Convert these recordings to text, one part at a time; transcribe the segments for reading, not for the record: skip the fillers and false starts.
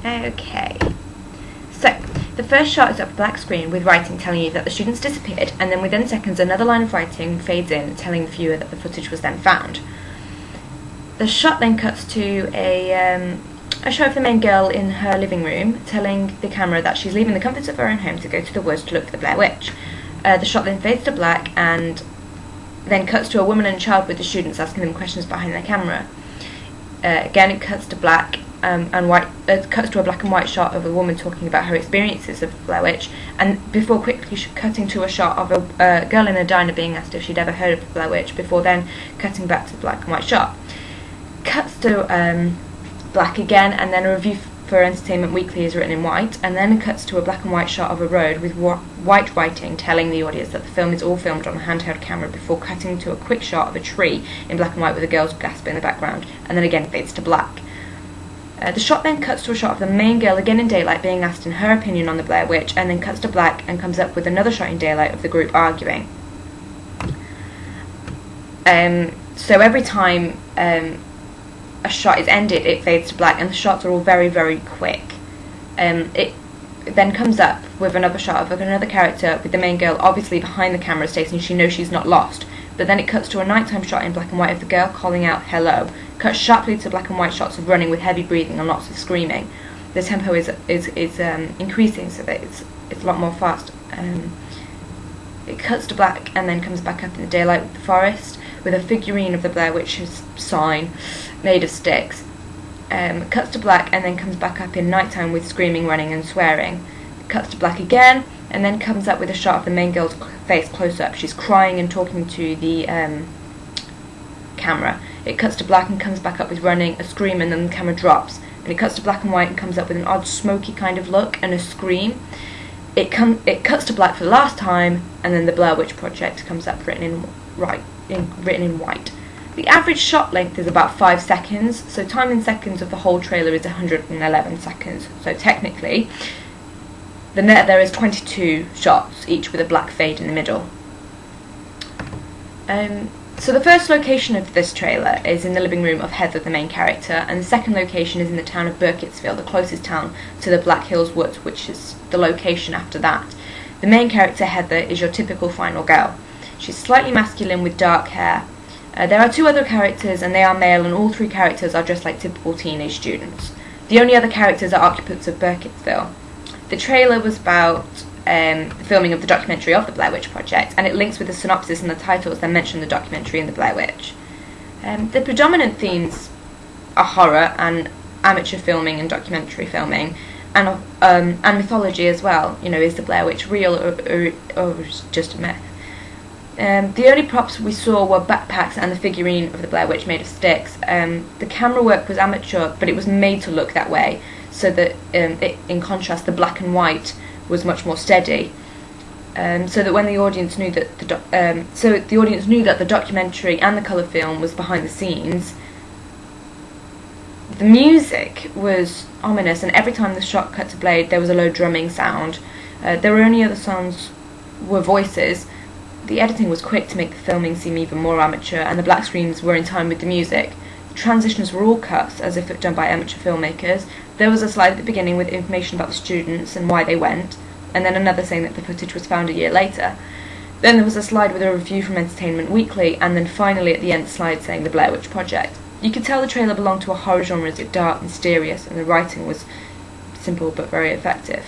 Okay, so the first shot is of a black screen with writing telling you that the students disappeared, and then within seconds another line of writing fades in telling the viewer that the footage was then found. The shot then cuts to a shot of the main girl in her living room telling the camera that she's leaving the comforts of her own home to go to the woods to look for the Blair Witch. The shot then fades to black and then cuts to a woman and a child with the students asking them questions behind their camera. Again, it cuts to black and white. Cuts to a black and white shot of a woman talking about her experiences of the Blair Witch, and before quickly cutting to a shot of a girl in a diner being asked if she'd ever heard of the Blair Witch, before then cutting back to the black and white shot. Cuts to black again, and then a review for Entertainment Weekly is written in white, and then it cuts to a black and white shot of a road with white writing telling the audience that the film is all filmed on a handheld camera, before cutting to a quick shot of a tree in black and white with a girl's gasp in the background, and then again fades to black. The shot then cuts to a shot of the main girl again in daylight being asked in her opinion on the Blair Witch, and then cuts to black and comes up with another shot in daylight of the group arguing. So every time a shot is ended, it fades to black, and the shots are all very, very quick. It then comes up with another shot of another character with the main girl obviously behind the camera stating she knows she's not lost, but then it cuts to a nighttime shot in black and white of the girl calling out hello, cuts sharply to black and white shots of running with heavy breathing and lots of screaming. The tempo is increasing so that it's a lot more fast. It cuts to black and then comes back up in the daylight with the forest, with a figurine of the Blair Witch's sign made of sticks. Cuts to black and then comes back up in nighttime with screaming, running and swearing. Cuts to black again and then comes up with a shot of the main girl's face close up. She's crying and talking to the camera. It cuts to black and comes back up with running, a scream, and then the camera drops. And it cuts to black and white and comes up with an odd smoky kind of look and a scream. It cuts to black for the last time, and then the Blair Witch Project comes up written in white. The average shot length is about 5 seconds, so time in seconds of the whole trailer is 111 seconds. So technically, there is 22 shots, each with a black fade in the middle. So the first location of this trailer is in the living room of Heather, the main character, and the second location is in the town of Burkittsville, the closest town to the Black Hills Woods, which is the location after that. The main character, Heather, is your typical final girl. She's slightly masculine with dark hair. There are 2 other characters, and they are male, and all 3 characters are dressed like typical teenage students. The only other characters are occupants of Burkittsville. The trailer was about the filming of the documentary of the Blair Witch Project, and it links with the synopsis and the titles that mention the documentary and the Blair Witch. The predominant themes are horror and amateur filming and documentary filming, and mythology as well. You know, is the Blair Witch real or just a myth? The only props we saw were backpacks and the figurine of the Blair Witch made of sticks. The camera work was amateur, but it was made to look that way, so that in contrast, the black and white was much more steady. So that when the audience knew that the documentary and the colour film was behind the scenes. The music was ominous, and every time the shot cut to blade, there was a low drumming sound. There were only other sounds were voices. The editing was quick to make the filming seem even more amateur, and the black screens were in time with the music. The transitions were all cuts, as if done by amateur filmmakers. There was a slide at the beginning with information about the students and why they went, and then another saying that the footage was found a year later. Then there was a slide with a review from Entertainment Weekly, and then finally at the end a slide saying the Blair Witch Project. You could tell the trailer belonged to a horror genre as it's dark, mysterious, and the writing was simple but very effective.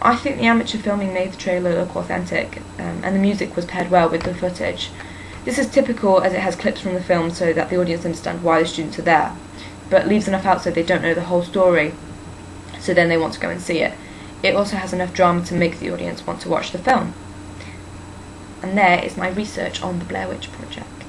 I think the amateur filming made the trailer look authentic, and the music was paired well with the footage. This is typical as it has clips from the film so that the audience understand why the students are there, but leaves enough out so they don't know the whole story, so then they want to go and see it. It also has enough drama to make the audience want to watch the film. And there is my research on the Blair Witch Project.